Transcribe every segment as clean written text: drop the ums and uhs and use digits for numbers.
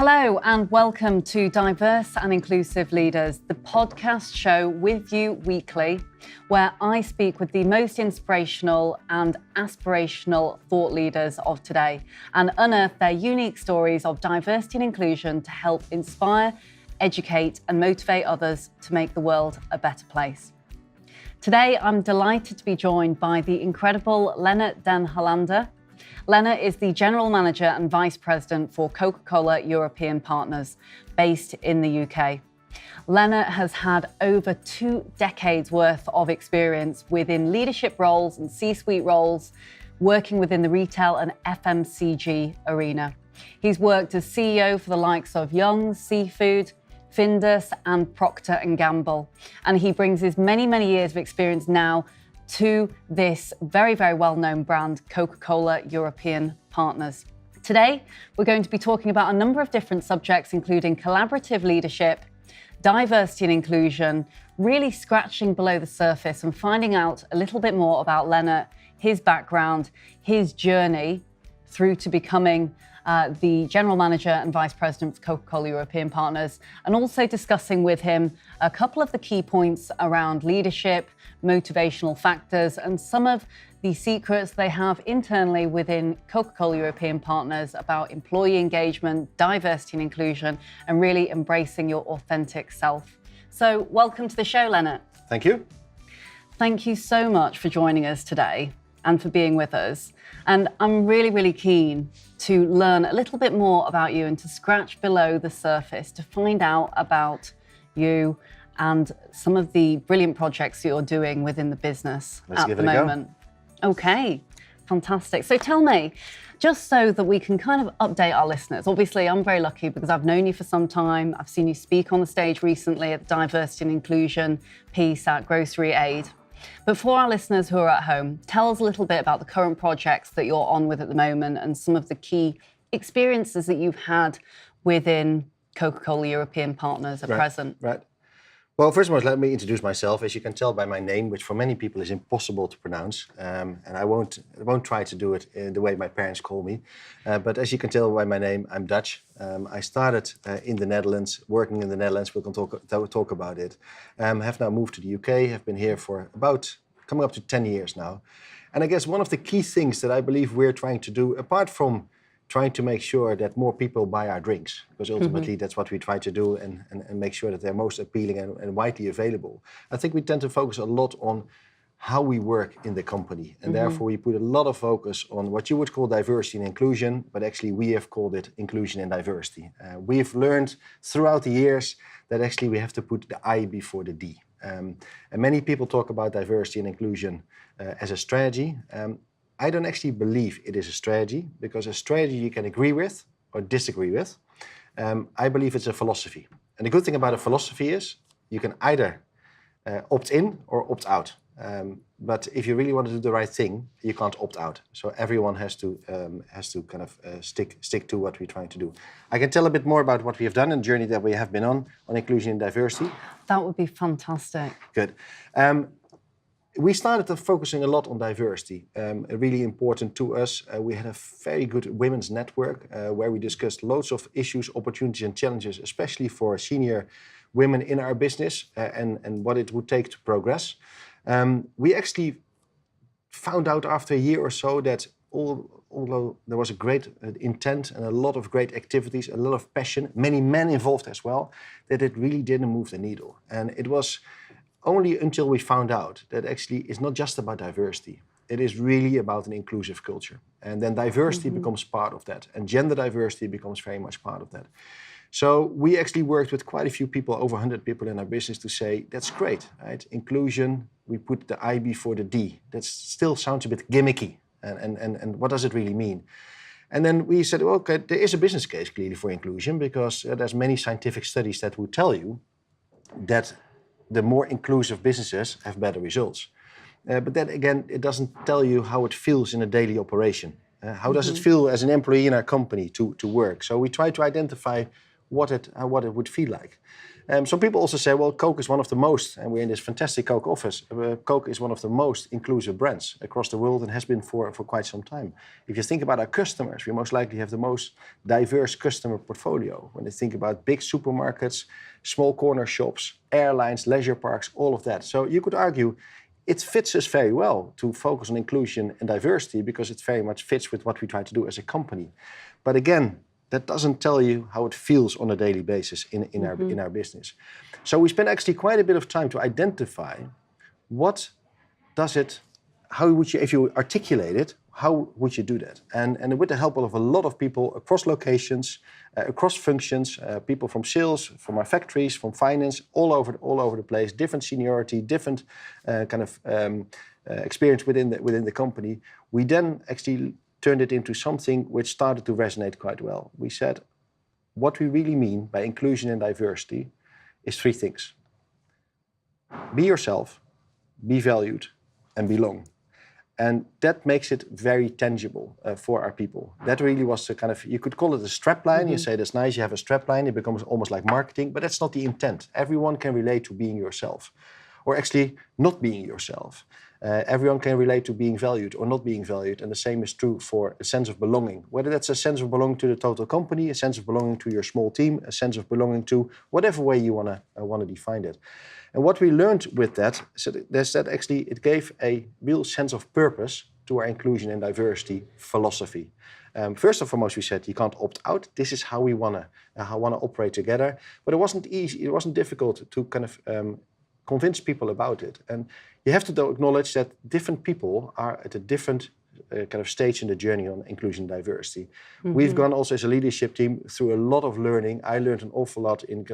Hello and welcome to Diverse and Inclusive Leaders, the podcast show with you weekly, where I speak with the most inspirational and aspirational thought leaders of today and unearth their unique stories of diversity and inclusion to help inspire, educate and motivate others to make the world a better place. Today, I'm delighted to be joined by the incredible Leendert den Hollander. Leila is the General Manager and Vice President for Coca-Cola European Partners, based in the UK. Leila has had over 2 decades worth of experience within leadership roles and C-suite roles, working within the retail and FMCG arena. He's worked as CEO for the likes of Young's Seafood, Findus and Procter & Gamble. And he brings his many, many years of experience now to this very, very well-known brand, Coca-Cola European Partners. Today, we're going to be talking about a number of different subjects, including collaborative leadership, diversity and inclusion, really scratching below the surface and finding out a little bit more about Leendert, his background, his journey through to becoming the General Manager and Vice President for Coca-Cola European Partners, and also discussing with him a couple of the key points around leadership, motivational factors, and some of the secrets they have internally within Coca-Cola European Partners about employee engagement, diversity and inclusion, and really embracing your authentic self. So welcome to the show, Leendert. Thank you. Thank you so much for joining us today and for being with us. And I'm really, really keen to learn a little bit more about you and to scratch below the surface to find out about you and some of the brilliant projects that you're doing within the business at the moment. Okay, fantastic. So tell me, just so that we can kind of update our listeners, obviously I'm very lucky because I've known you for some time. I've seen you speak on the stage recently at the Diversity and Inclusion piece at Grocery Aid. But for our listeners who are at home, tell us a little bit about the current projects that you're on with at the moment and some of the key experiences that you've had within Coca-Cola European Partners at present. Right. Well, first of all, let me introduce myself. As you can tell by my name, which for many people is impossible to pronounce, and I won't try to do it in the way my parents call me. But as you can tell by my name, I'm Dutch. I started in the Netherlands, working in the Netherlands. We can talk about it. Have now moved to the UK. Have been here for about coming up to 10 years now. And I guess one of the key things that I believe we're trying to do, apart from trying to make sure that more people buy our drinks, because ultimately that's what we try to do and make sure that they're most appealing and widely available. I think we tend to focus a lot on how we work in the company. And therefore we put a lot of focus on what you would call diversity and inclusion, but actually we have called it inclusion and diversity. We have learned throughout the years that actually we have to put the I before the D. And many people talk about diversity and inclusion as a strategy. I don't actually believe it is a strategy, because a strategy you can agree with or disagree with. I believe it's a philosophy. And the good thing about a philosophy is you can either opt in or opt out. But if you really want to do the right thing, you can't opt out. So everyone has to kind of stick to what we're trying to do. I can tell a bit more about what we have done and the journey that we have been on inclusion and diversity. That would be fantastic. Good. We started focusing a lot on diversity, really important to us. We had a very good women's network where we discussed loads of issues, opportunities and challenges, especially for senior women in our business and what it would take to progress. We actually found out after a year or so that although there was a great intent and a lot of great activities, a lot of passion, many men involved as well, that it really didn't move the needle. And it was only until we found out that actually it's not just about diversity. It is really about an inclusive culture. And then diversity becomes part of that. And gender diversity becomes very much part of that. So we actually worked with quite a few people, over 100 people in our business, to say, that's great, right? Inclusion, we put the I before the D. That still sounds a bit gimmicky. And what does it really mean? And then we said, well, okay, there is a business case clearly for inclusion, because there's many scientific studies that would tell you that the more inclusive businesses have better results. But then again, it doesn't tell you how it feels in a daily operation. How does it feel as an employee in our company to work? So we try to identify what it would feel like. Some people also say, well, Coke is one of the most, and we're in this fantastic Coke office, Coke is one of the most inclusive brands across the world and has been for quite some time. If you think about our customers, we most likely have the most diverse customer portfolio. When you think about big supermarkets, small corner shops, airlines, leisure parks, all of that. So you could argue it fits us very well to focus on inclusion and diversity because it very much fits with what we try to do as a company. But again, that doesn't tell you how it feels on a daily basis in our business. So we spent actually quite a bit of time to identify what does it, how would you, if you articulate it, how would you do that? And with the help of a lot of people across locations, across functions, people from sales, from our factories, from finance, all over the place, different seniority, different experience within the company, we then actually turned it into something which started to resonate quite well. We said, what we really mean by inclusion and diversity is 3 things. Be yourself, be valued, and belong. And that makes it very tangible for our people. That really was the kind of, you could call it a strapline. You say, that's nice, you have a strapline, it becomes almost like marketing, but that's not the intent. Everyone can relate to being yourself, or actually not being yourself. Everyone can relate to being valued or not being valued, and the same is true for a sense of belonging. Whether that's a sense of belonging to the total company, a sense of belonging to your small team, a sense of belonging to whatever way you want to define it. And what we learned with that is that actually it gave a real sense of purpose to our inclusion and diversity philosophy. First and foremost, we said you can't opt out. This is how we want to operate together. But it wasn't easy. It wasn't difficult to kind of convince people about it. And you have to though acknowledge that different people are at a different kind of stage in the journey on inclusion and diversity. We've gone also as a leadership team through a lot of learning. I learned an awful lot in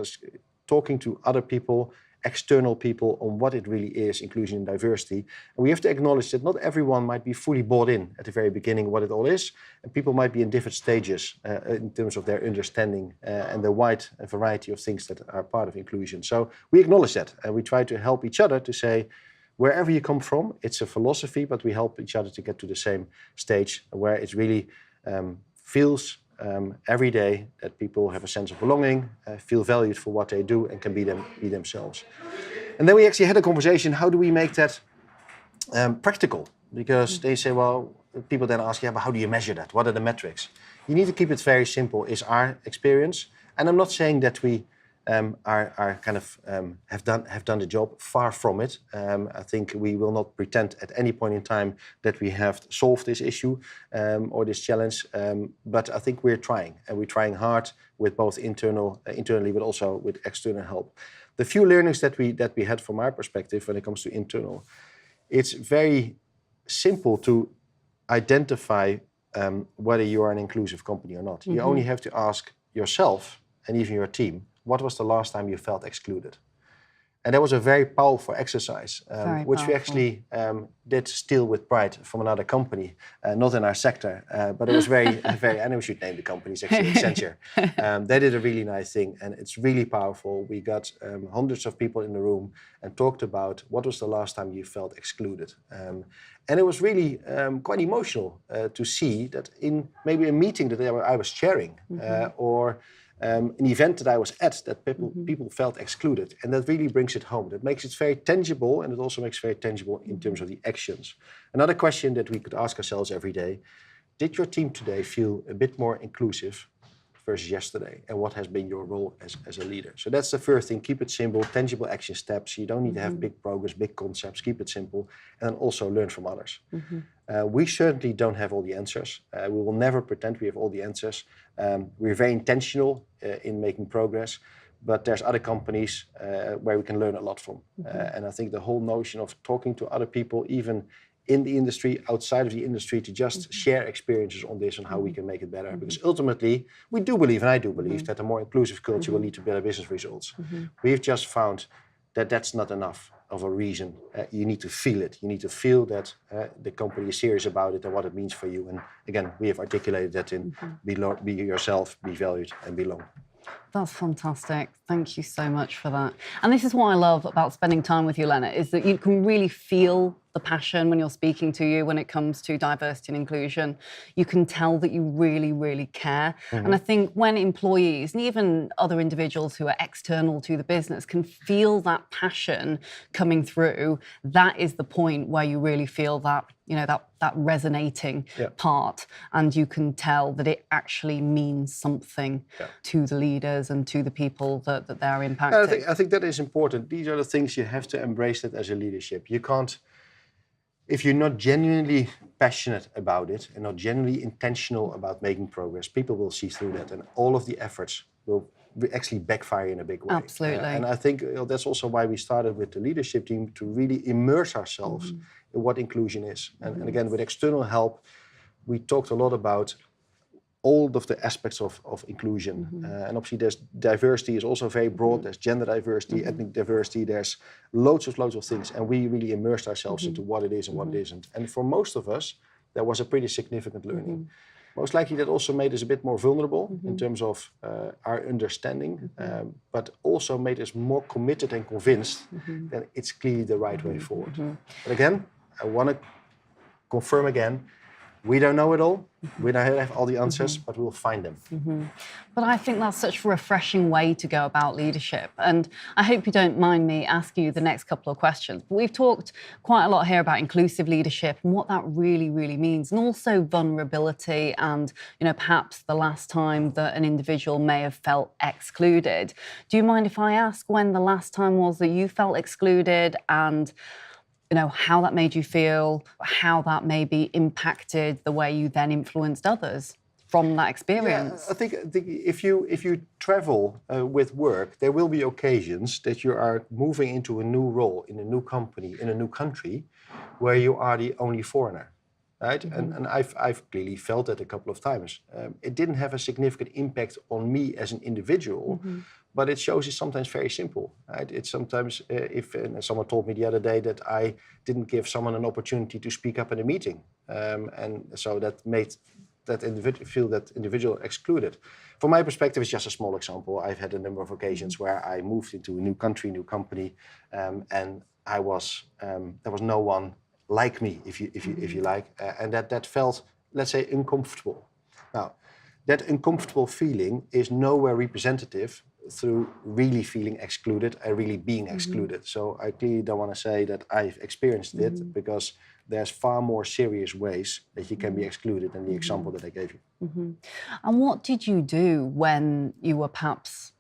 talking to other people, external people, on what it really is, inclusion and diversity. And we have to acknowledge that not everyone might be fully bought in at the very beginning what it all is, and people might be in different stages in terms of their understanding and the wide variety of things that are part of inclusion. So we acknowledge that, and we try to help each other to say, wherever you come from, it's a philosophy, but we help each other to get to the same stage where it really feels every day that people have a sense of belonging, feel valued for what they do, and can be themselves. And then we actually had a conversation, how do we make that practical? Because they say, well, people then ask, yeah, but how do you measure that? What are the metrics? You need to keep it very simple, is our experience. And I'm not saying that we have done the job. Far from it. I think we will not pretend at any point in time that we have solved this issue or this challenge. But I think we're trying, and we're trying hard with both internally, but also with external help. The few learnings that we had from our perspective when it comes to internal, it's very simple to identify whether you are an inclusive company or not. You only have to ask yourself and even your team, what was the last time you felt excluded? And that was a very powerful exercise, which we actually did steal with pride from another company, not in our sector, but it was very, and we should name the company, it's actually Accenture. They did a really nice thing, and it's really powerful. We got hundreds of people in the room and talked about what was the last time you felt excluded. And it was really quite emotional to see that in maybe a meeting that I was chairing, or an event that I was at, that people felt excluded. And that really brings it home. That makes it very tangible, and it also makes it very tangible in terms of the actions. Another question that we could ask ourselves every day, did your team today feel a bit more inclusive versus yesterday? And what has been your role as a leader? So that's the first thing, keep it simple, tangible action steps. You don't need to have big progress, big concepts, keep it simple, and then also learn from others. We certainly don't have all the answers. We will never pretend we have all the answers. We're very intentional in making progress, but there's other companies where we can learn a lot from. And I think the whole notion of talking to other people, even in the industry, outside of the industry, to just share experiences on this and how we can make it better. Because ultimately, we do believe, and I do believe, that a more inclusive culture will lead to better business results. We've just found that that's not enough of a reason. You need to feel it. You need to feel that the company is serious about it and what it means for you. And again, we have articulated that in be yourself, be valued, and belong. That's fantastic. Thank you so much for that. And this is what I love about spending time with you, Leendert, is that you can really feel the passion when you're speaking to you when it comes to diversity and inclusion. You can tell that you really, really care. And I think when employees and even other individuals who are external to the business can feel that passion coming through, that is the point where you really feel that, that resonating part, and you can tell that it actually means something to the leaders and to the people that they're impacting. I think that is important. These are the things you have to embrace it as a leadership. You can't, if you're not genuinely passionate about it and not genuinely intentional about making progress, people will see through that, and all of the efforts will actually backfire in a big way. Absolutely. And I think that's also why we started with the leadership team, to really immerse ourselves in what inclusion is. And again, with external help, we talked a lot about all of the aspects of inclusion. And obviously there's diversity is also very broad. There's gender diversity, ethnic diversity, there's loads of things. And we really immersed ourselves into what it is and what it isn't. And for most of us, that was a pretty significant learning. Most likely that also made us a bit more vulnerable in terms of our understanding, but also made us more committed and convinced that it's clearly the right way forward. But again, I want to confirm again, we don't know it all. We don't have all the answers, but we'll find them. But I think that's such a refreshing way to go about leadership. And I hope you don't mind me asking you the next couple of questions. But we've talked quite a lot here about inclusive leadership and what that really, really means, and also vulnerability and, perhaps the last time that an individual may have felt excluded. Do you mind if I ask when the last time was that you felt excluded, and how that made you feel, how that maybe impacted the way you then influenced others from that experience? Yeah, I think if you travel with work, there will be occasions that you are moving into a new role in a new company, in a new country, where you are the only foreigner, right? And I've clearly felt that a couple of times. It didn't have a significant impact on me as an individual, but it shows it's sometimes very simple, right? It's sometimes, if someone told me the other day that I didn't give someone an opportunity to speak up in a meeting. And so that made that individual excluded. From my perspective, it's just a small example. I've had a number of occasions where I moved into a new country, new company, and there was no one like me, if you like, and that felt, let's say, uncomfortable. Now, that uncomfortable feeling is nowhere representative through really feeling excluded and really being excluded. So I clearly don't want to say that I've experienced it, because there's far more serious ways that you can be excluded than the example that I gave you. And what did you do when you were perhaps,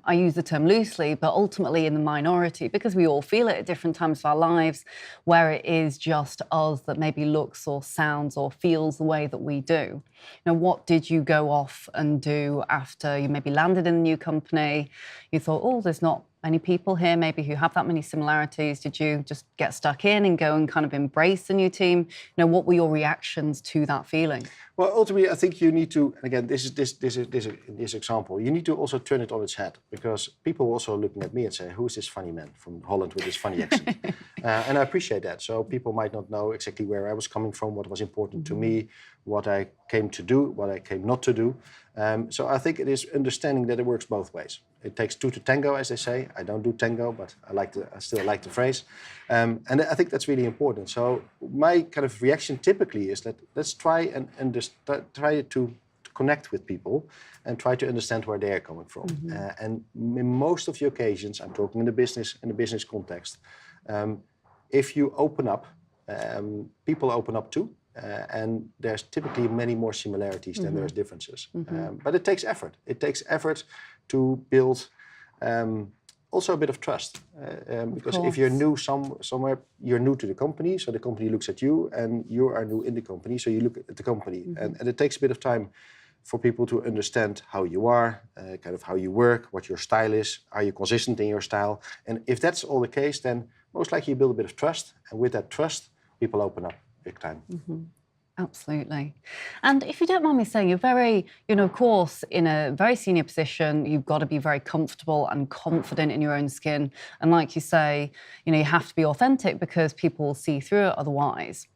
I use the term loosely, but ultimately in the minority, because we all feel it at different times of our lives, where it is just us that maybe looks or sounds or feels the way that we do. What did you go off and do after you maybe landed in a new company? You thought, oh, there's not many people here maybe who have that many similarities. Did you just get stuck in and go and kind of embrace the new team? What were your reactions to that feeling? Well, ultimately, I think you need to, and again, this example, you need to also turn it on its head, because people are also looking at me and say, who is this funny man from Holland with this funny accent? And I appreciate that. So people might not know exactly where I was coming from, what was important to me, what I came to do, what I came not to do. So I think it is understanding that it works both ways. It takes two to tango, as they say. I don't do tango, but I still like the phrase. And I think that's really important. So my kind of reaction typically is that let's try try to connect with people and try to understand where they're coming from. And in most of the occasions, I'm talking in the business context, if you open up, people open up too. And there's typically many more similarities than there's differences. But it takes effort. It takes effort to build also a bit of trust. Because if you're new somewhere, you're new to the company, so the company looks at you, and you are new in the company, so you look at the company. And it takes a bit of time for people to understand how you are, kind of how you work, what your style is, are you consistent in your style? And if that's all the case, then most likely you build a bit of trust. And with that trust, people open up big time. Absolutely. And if you don't mind me saying, you're very, of course, in a very senior position, you've got to be very comfortable and confident in your own skin. And like you say, you have to be authentic because people will see through it otherwise.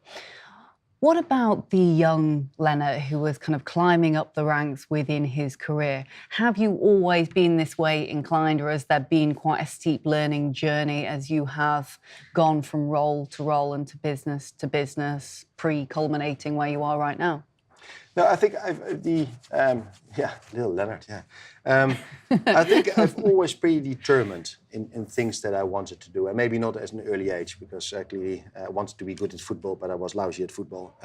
What about the young Leonard who was kind of climbing up the ranks within his career? Have you always been this way inclined, or has there been quite a steep learning journey as you have gone from role to role and to business, pre-culminating where you are right now? No, I think little Leonard, yeah. I think I've always pretty determined in things that I wanted to do, and maybe not at an early age, because actually I wanted to be good at football, but I was lousy at football.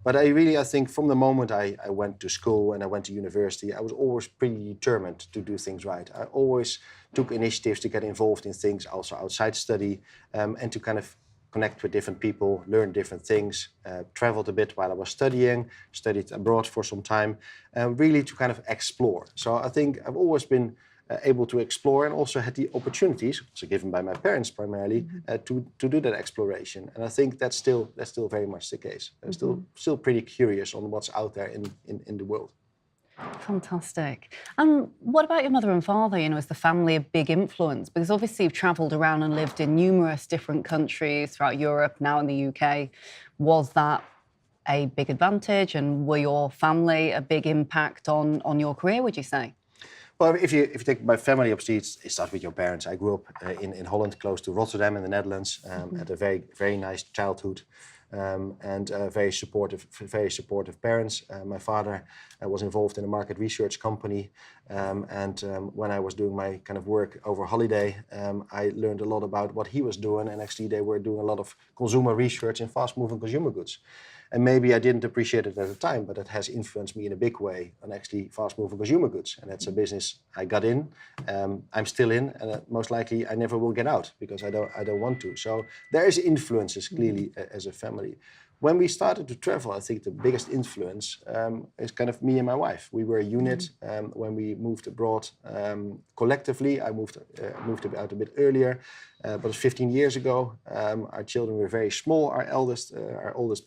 But I think from the moment I went to school and I went to university, I was always pretty determined to do things right. I always took initiatives to get involved in things also outside study, and to kind of connect with different people, learn different things, traveled a bit while I was studied abroad for some time, really to kind of explore. So I think I've always been able to explore, and also had the opportunities, also given by my parents primarily, to do that exploration. And I think that's still very much the case. I'm still pretty curious on what's out there in the world. Fantastic. And what about your mother and father? Is the family a big influence? Because obviously you've travelled around and lived in numerous different countries throughout Europe, now in the UK. Was that a big advantage? And were your family a big impact on your career, would you say? Well, if you take my family, obviously it starts with your parents. I grew up in Holland, close to Rotterdam in the Netherlands, had a very, very nice childhood. And very supportive parents. My father was involved in a market research company, and when I was doing my kind of work over holiday, I learned a lot about what he was doing, and actually they were doing a lot of consumer research in fast-moving consumer goods. And maybe I didn't appreciate it at the time, but it has influenced me in a big way on actually fast-moving consumer goods. And that's a business I got in, I'm still in, and most likely I never will get out because I don't want to. So there is influences clearly as a family. When we started to travel, I think the biggest influence is kind of me and my wife. We were a unit when we moved abroad collectively. I moved out a bit earlier, but it was 15 years ago. Our children were very small. Our oldest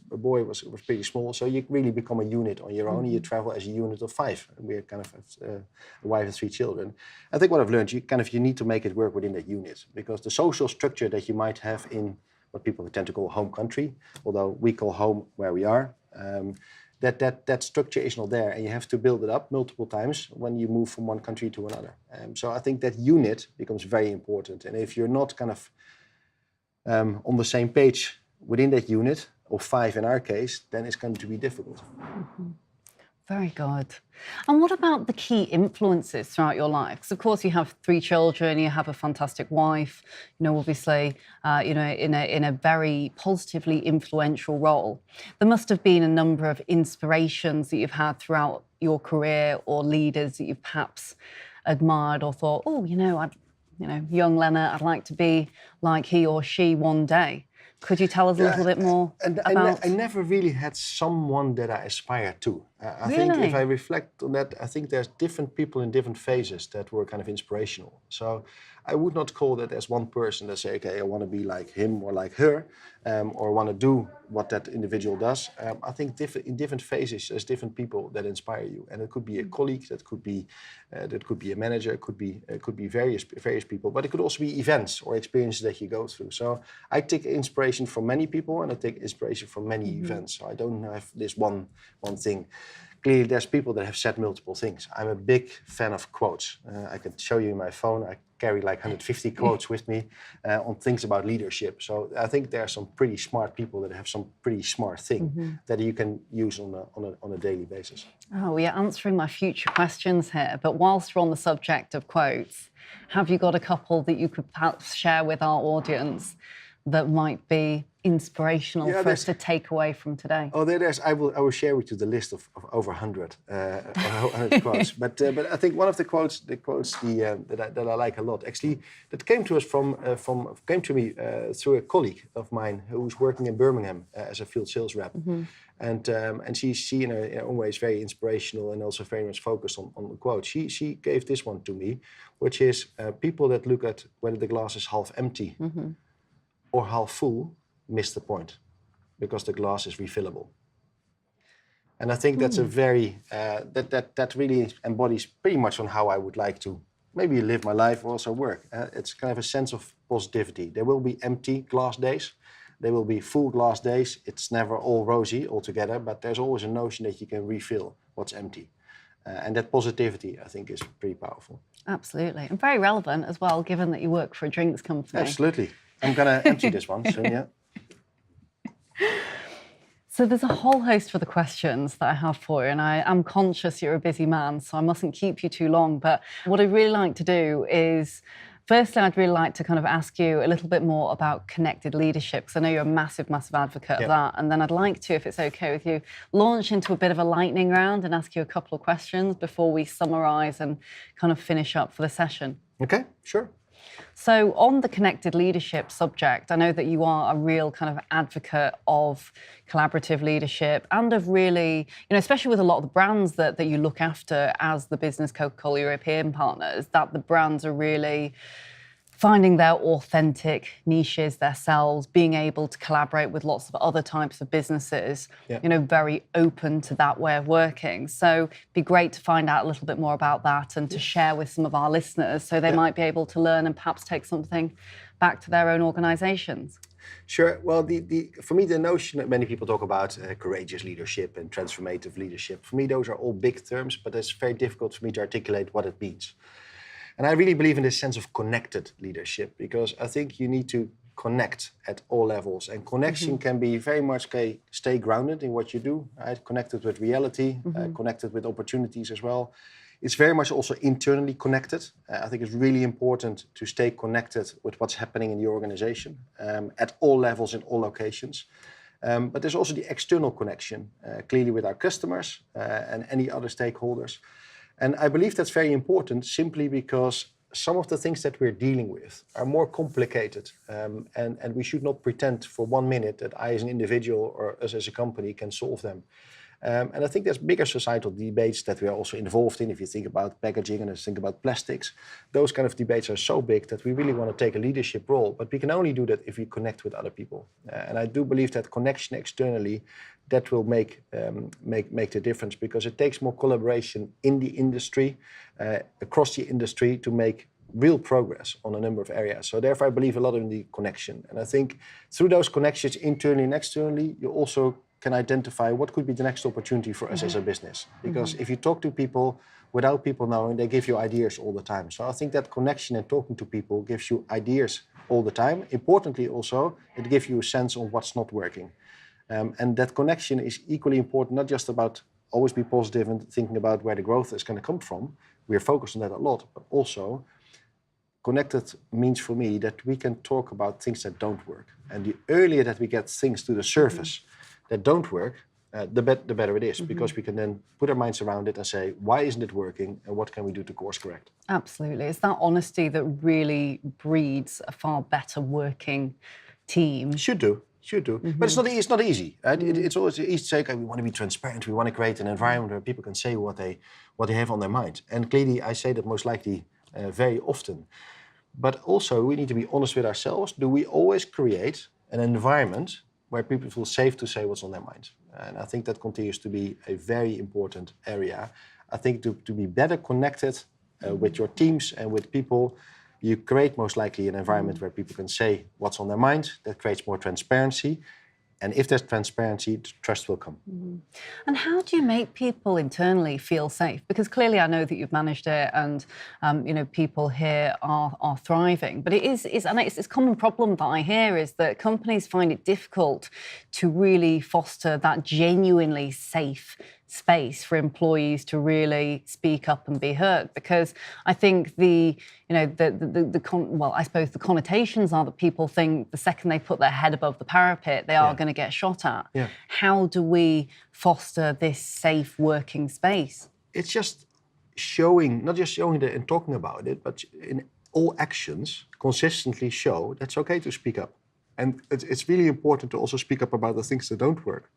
boy was pretty small. So you really become a unit on your own. You travel as a unit of 5. We're kind of a wife and 3 children. I think what I've learned, you need to make it work within that unit, because the social structure that you might have in what people tend to call home country, although we call home where we are, that structure is not there, and you have to build it up multiple times when you move from one country to another. So I think that unit becomes very important, and if you're not kind of on the same page within that unit, of 5 in our case, then it's going to be difficult. Mm-hmm. Very good. And what about the key influences throughout your life? Because of course you have 3 children, you have a fantastic wife, obviously, in a very positively influential role. There must have been a number of inspirations that you've had throughout your career, or leaders that you've perhaps admired or thought, young Leonard, I'd like to be like he or she one day. Could you tell us a little bit more about... I never really had someone that I aspired to. I Really? think if I reflect on that, I think there's different people in different phases that were kind of inspirational. So I would not call that as one person that say, okay, I want to be like him or like her, or want to do what that individual does. I think in different phases, there's different people that inspire you, and it could be a colleague, that could be a manager, it could be various people, but it could also be events or experiences that you go through. So I take inspiration from many people, and I take inspiration from many events. So I don't have this one thing. Clearly, there's people that have said multiple things. I'm a big fan of quotes. I can show you my phone. I carry like 150 quotes with me on things about leadership. So I think there are some pretty smart people that have some pretty smart thing that you can use on a daily basis. Oh, you're answering my future questions here. But whilst we're on the subject of quotes, have you got a couple that you could perhaps share with our audience that might be inspirational for us to take away from today? Oh, I will share with you the list of over 100 quotes. But I think one of the quotes that I like a lot, actually, that came to me through a colleague of mine who was working in Birmingham as a field sales rep. And she in her own way is very inspirational and also very much focused on the quote. She gave this one to me, which is people that look at whether the glass is half empty or half full miss the point, because the glass is refillable. And I think that's a very that really embodies pretty much on how I would like to maybe live my life or also work. It's kind of a sense of positivity. There will be empty glass days. There will be full glass days. It's never all rosy altogether, but there's always a notion that you can refill what's empty. And that positivity, I think, is pretty powerful. Absolutely. And very relevant as well, given that you work for a drinks company. Absolutely. I'm going to empty this one soon, yeah. So there's a whole host of the questions that I have for you, and I am conscious you're a busy man, so I mustn't keep you too long. But what I'd really like to do is, firstly, I'd really like to kind of ask you a little bit more about connected leadership, because I know you're a massive, massive advocate of that. And then I'd like to, if it's okay with you, launch into a bit of a lightning round and ask you a couple of questions before we summarise and kind of finish up for the session. Okay, sure. So on the connected leadership subject, I know that you are a real kind of advocate of collaborative leadership and of really, especially with a lot of the brands that you look after as the business Coca-Cola European partners, that the brands are really finding their authentic niches themselves, being able to collaborate with lots of other types of businesses, very open to that way of working. So it'd be great to find out a little bit more about that and to share with some of our listeners so they might be able to learn and perhaps take something back to their own organisations. Sure. Well, for me, the notion that many people talk about courageous leadership and transformative leadership, for me, those are all big terms, but it's very difficult for me to articulate what it means. And I really believe in this sense of connected leadership, because I think you need to connect at all levels. And connection can be very much stay grounded in what you do, right? Connected with reality, connected with opportunities as well. It's very much also internally connected. I think it's really important to stay connected with what's happening in the organization at all levels in all locations. But there's also the external connection, clearly with our customers and any other stakeholders. And I believe that's very important simply because some of the things that we're dealing with are more complicated. And we should not pretend for 1 minute that I as an individual or us as a company can solve them. And I think there's bigger societal debates that we are also involved in. If you think about packaging and think about plastics, those kind of debates are so big that we really want to take a leadership role. But we can only do that if we connect with other people. And I do believe that connection externally, that will make the difference, because it takes more collaboration in the industry, across the industry, to make real progress on a number of areas. So therefore, I believe a lot in the connection. And I think through those connections internally and externally, you also can identify what could be the next opportunity for us as a business. Because if you talk to people without people knowing, they give you ideas all the time. So I think that connection and talking to people gives you ideas all the time. Importantly also, it gives you a sense of what's not working. And that connection is equally important, not just about always be positive and thinking about where the growth is going to come from. We're focused on that a lot, but also connected means for me that we can talk about things that don't work. And the earlier that we get things to the surface that don't work, the better it is, because we can then put our minds around it and say, why isn't it working and what can we do to course correct? Absolutely. It's that honesty that really breeds a far better working team. Should do. But it's not easy. Right? It's always easy to say, okay, we want to be transparent, we want to create an environment where people can say what they have on their mind. And clearly I say that most likely very often. But also we need to be honest with ourselves. Do we always create an environment where people feel safe to say what's on their mind? And I think that continues to be a very important area. I think to be better connected with your teams and with people, you create most likely an environment where people can say what's on their mind. That creates more transparency. And if there's transparency, trust will come. And how do you make people internally feel safe? Because clearly I know that you've managed it and, people here are thriving. But it's a common problem that I hear is that companies find it difficult to really foster that genuinely safe space for employees to really speak up and be heard, because I think the connotations are that people think the second they put their head above the parapet, they are going to get shot at. Yeah. How do we foster this safe working space? It's just not just showing it and talking about it, but in all actions, consistently show that's okay to speak up. And it's really important to also speak up about the things that don't work.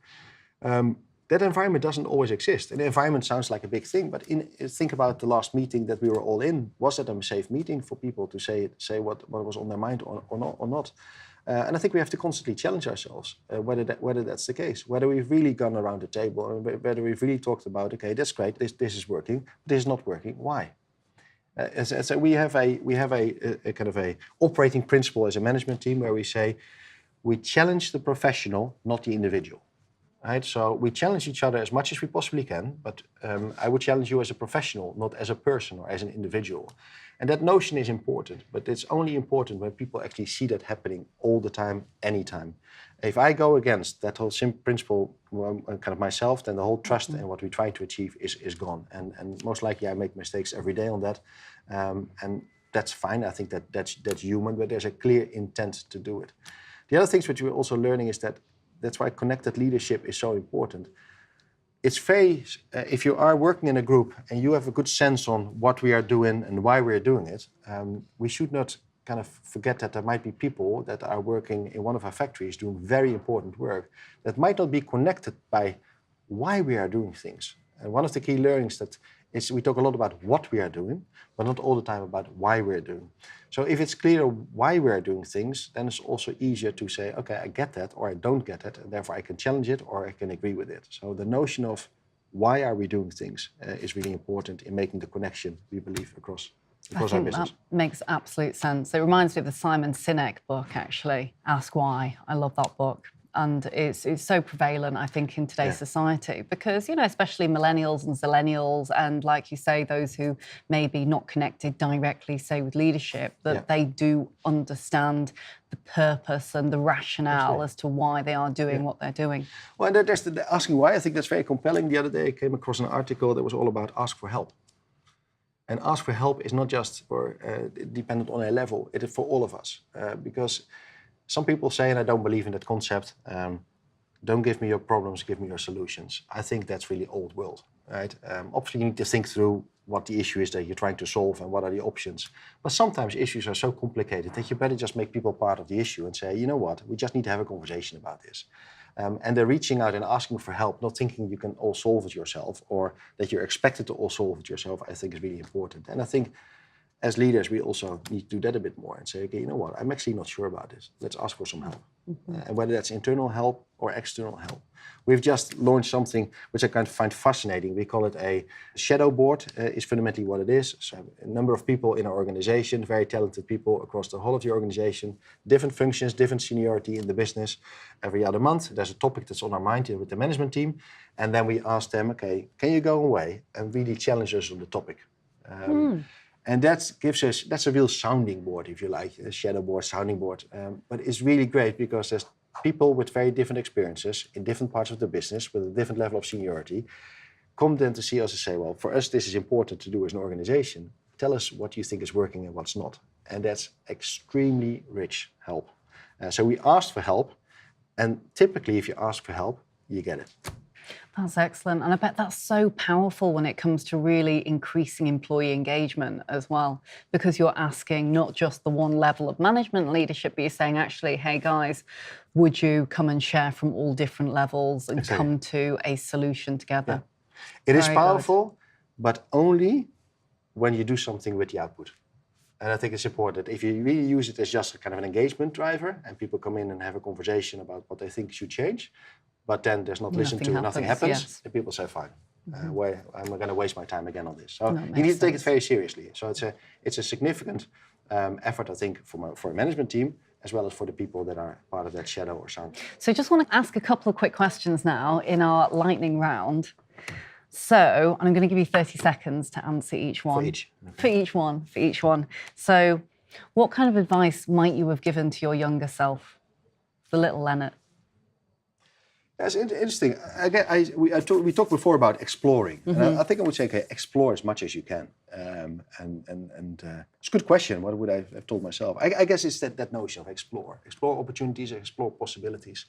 That environment doesn't always exist. And the environment sounds like a big thing, but think about the last meeting that we were all in. Was that a safe meeting for people to say what was on their mind or not? And I think we have to constantly challenge ourselves whether that's the case, whether we've really gone around the table, and whether we've really talked about, okay, that's great, this is working, but this is not working. Why? So we have a kind of a operating principle as a management team where we say, we challenge the professional, not the individual. Right? So we challenge each other as much as we possibly can, but I would challenge you as a professional, not as a person or as an individual. And that notion is important, but it's only important when people actually see that happening all the time, anytime. If I go against that whole principle, kind of myself, then the whole trust and what we try to achieve is gone. And most likely I make mistakes every day on that. And that's fine. I think that's human, but there's a clear intent to do it. The other things which we're also learning is that's why connected leadership is so important. It's very, if you are working in a group and you have a good sense on what we are doing and why we're doing it, we should not kind of forget that there might be people that are working in one of our factories doing very important work that might not be connected by why we are doing things. And one of the key learnings that is we talk a lot about what we are doing, but not all the time about why we're doing. So if it's clear why we're doing things, then it's also easier to say, okay, I get that, or I don't get it, and therefore I can challenge it or I can agree with it. So the notion of why are we doing things is really important in making the connection, we believe, across our business. That makes absolute sense. It reminds me of the Simon Sinek book, actually, Ask Why. I love that book. And it's so prevalent, I think, in today's society because, especially millennials and zillennials and, like you say, those who may be not connected directly, say, with leadership, that they do understand the purpose and the rationale as to why they are doing what they're doing. Well, and there's the asking why. I think that's very compelling. The other day I came across an article that was all about ask for help. And ask for help is not just for dependent on a level, it is for all of us. Because some people say, and I don't believe in that concept, don't give me your problems, give me your solutions. I think that's really old world, right? Obviously, you need to think through what the issue is that you're trying to solve and what are the options. But sometimes issues are so complicated that you better just make people part of the issue and say, you know what, we just need to have a conversation about this. And they're reaching out and asking for help, not thinking you can all solve it yourself or that you're expected to all solve it yourself, I think is really important. And I think as leaders, we also need to do that a bit more and say, okay, you know what, I'm actually not sure about this. Let's ask for some help. And whether that's internal help or external help. We've just launched something which I kind of find fascinating. We call it a shadow board, is fundamentally what it is. So a number of people in our organization, very talented people across the whole of the organization, different functions, different seniority in the business. Every other month, there's a topic that's on our mind with the management team. And then we ask them, okay, can you go away and really challenge us on the topic? And that gives us, that's a real sounding board, if you like, a shadow board, sounding board. But it's really great because there's people with very different experiences in different parts of the business with a different level of seniority come then to see us and say, well, for us, this is important to do as an organization. Tell us what you think is working and what's not. And that's extremely rich help. So we asked for help. And typically, if you ask for help, you get it. That's excellent. And I bet that's so powerful when it comes to really increasing employee engagement as well, because you're asking not just the one level of management leadership, but you're saying, actually, hey, guys, would you come and share from all different levels and come to a solution together? It is powerful, but only when you do something with the output. And I think it's important. If you really use it as just a kind of an engagement driver and people come in and have a conversation about what they think should change, but then there's nothing happens, and people say, fine, I'm going to waste my time again on this. So you need to take it very seriously. So it's a significant effort, I think, for a management team, as well as for the people that are part of that shadow or sound. So I just want to ask a couple of quick questions now in our lightning round. So I'm going to give you 30 seconds to answer each one. For each one. So what kind of advice might you have given to your younger self, the little Leendert? That's interesting. We talked before about exploring. And I think I would say, okay, explore as much as you can. It's a good question. What would I have told myself? I guess it's that notion of explore. Explore opportunities, explore possibilities.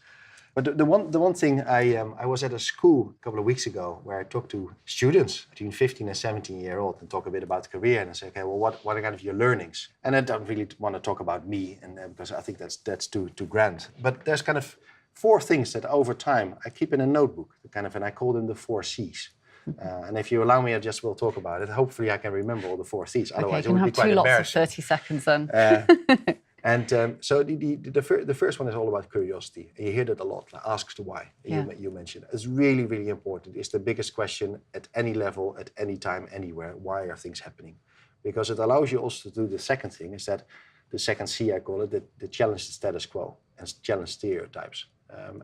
But the one thing, I was at a school a couple of weeks ago where I talked to students between 15 and 17-year-old and talk a bit about career. And I say, okay, well, what are kind of your learnings? And I don't really want to talk about me, and because I think that's too grand. But there's kind of 4 things that over time I keep in a notebook, and I call them the 4 C's. And if you allow me, I just will talk about it. Hopefully I can remember all the 4 C's. Otherwise it would be quite embarrassing. You can have 2 lots of 30 seconds then. So the first one is all about curiosity. And you hear that a lot, like ask the why. You mentioned it. It's really, really important. It's the biggest question at any level, at any time, anywhere. Why are things happening? Because it allows you also to do the second thing, is that the second C, I call it, the challenge the status quo. and challenge stereotypes,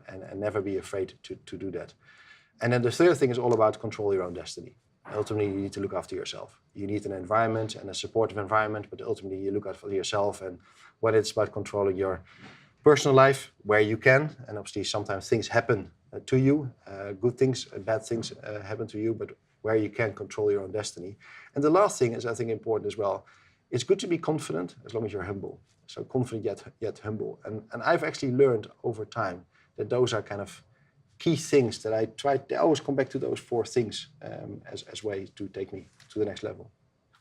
and never be afraid to do that. And then the third thing is all about control your own destiny. Ultimately, you need to look after yourself. You need an environment and a supportive environment, but ultimately you look after yourself. And whether it's about controlling your personal life, where you can, and obviously sometimes things happen to you, good things, bad things happen to you, but where you can control your own destiny. And the last thing is, I think, important as well. It's good to be confident as long as you're humble. So confident yet humble. And I've actually learned over time that those are kind of key things that I always come back to those 4 things as ways to take me to the next level.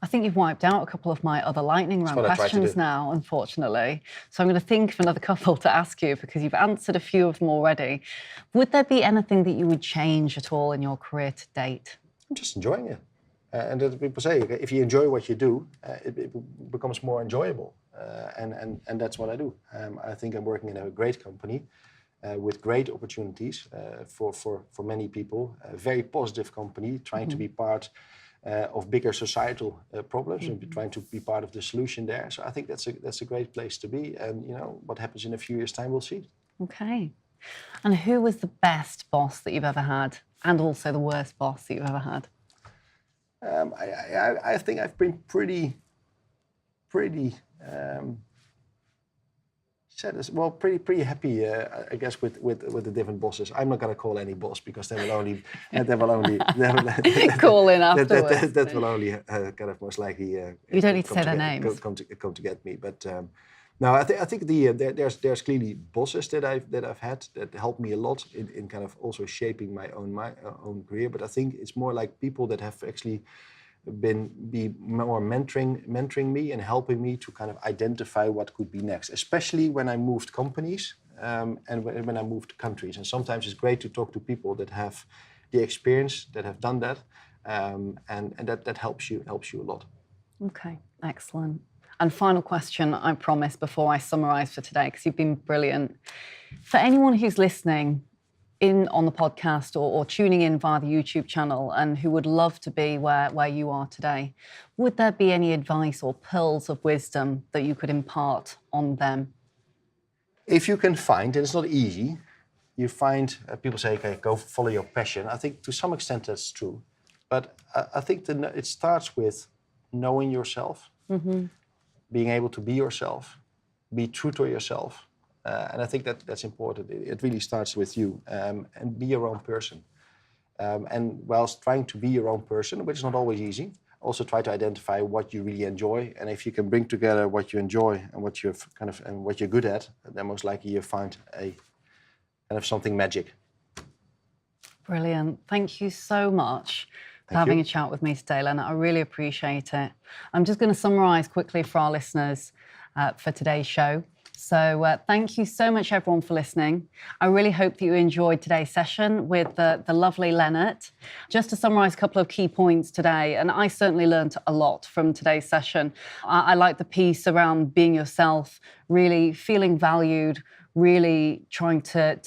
I think you've wiped out a couple of my other lightning round questions now, unfortunately. So I'm going to think of another couple to ask you because you've answered a few of them already. Would there be anything that you would change at all in your career to date? I'm just enjoying it. And that people say, if you enjoy what you do, it becomes more enjoyable. And that's what I do. I think I'm working in a great company with great opportunities for many people. A very positive company, trying to be part of bigger societal problems and trying to be part of the solution there. So I think that's a great place to be. And what happens in a few years' time, we'll see. Okay. And who was the best boss that you've ever had, and also the worst boss that you've ever had? I think I've been pretty happy, I guess, with the different bosses. I'm not going to call any boss because they will only call in afterwards. That will only kind of most likely. You don't need to say their names. Come to get me, but. No, I think there's clearly bosses that I've had that helped me a lot in kind of also shaping my own career. But I think it's more like people that have actually be more mentoring me and helping me to kind of identify what could be next, especially when I moved companies and when I moved countries. And sometimes it's great to talk to people that have the experience, that have done that, and that helps you a lot. Okay, excellent. And final question, I promise, before I summarise for today, because you've been brilliant. For anyone who's listening in on the podcast or tuning in via the YouTube channel and who would love to be where you are today, would there be any advice or pearls of wisdom that you could impart on them? If you can find, and it's not easy, you find, people say, okay, go follow your passion. I think to some extent that's true. But I think it starts with knowing yourself. Mm-hmm. Being able to be yourself, be true to yourself. And I think that's important. It really starts with you and be your own person. And whilst trying to be your own person, which is not always easy, also try to identify what you really enjoy. And if you can bring together what you enjoy and what you're good at, then most likely you find a kind of something magic. Brilliant. Thank you so much for having a chat with me today, Leendert. I really appreciate it. I'm just going to summarise quickly for our listeners for today's show. So thank you so much, everyone, for listening. I really hope that you enjoyed today's session with the lovely Leendert. Just to summarise a couple of key points today, and I certainly learned a lot from today's session. I like the piece around being yourself, really feeling valued, really trying to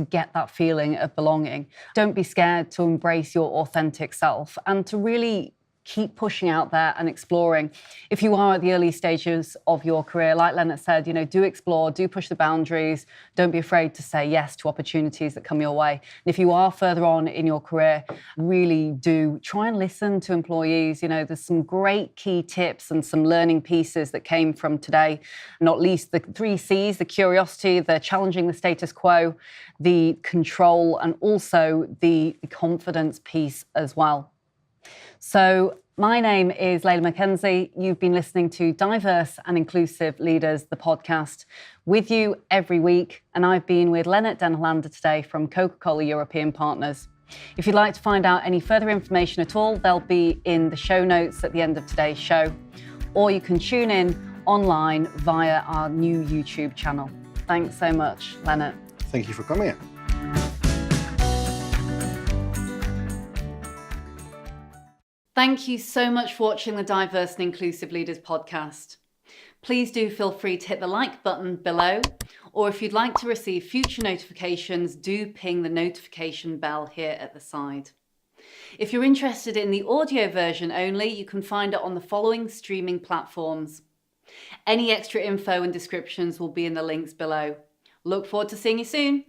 get that feeling of belonging. Don't be scared to embrace your authentic self and to really keep pushing out there and exploring. If you are at the early stages of your career, like Leendert said, do explore, do push the boundaries. Don't be afraid to say yes to opportunities that come your way. And if you are further on in your career, really do try and listen to employees. There's some great key tips and some learning pieces that came from today, not least the 3 C's, the curiosity, the challenging the status quo, the control, and also the confidence piece as well. So my name is Leila Mackenzie. You've been listening to Diverse and Inclusive Leaders, the podcast, with you every week. And I've been with Leendert and Hollander today from Coca-Cola European Partners. If you'd like to find out any further information at all, they'll be in the show notes at the end of today's show. Or you can tune in online via our new YouTube channel. Thanks so much, Leendert. Thank you for coming here. Thank you so much for watching the Diverse and Inclusive Leaders podcast. Please do feel free to hit the like button below, or if you'd like to receive future notifications, do ping the notification bell here at the side. If you're interested in the audio version only, you can find it on the following streaming platforms. Any extra info and descriptions will be in the links below. Look forward to seeing you soon.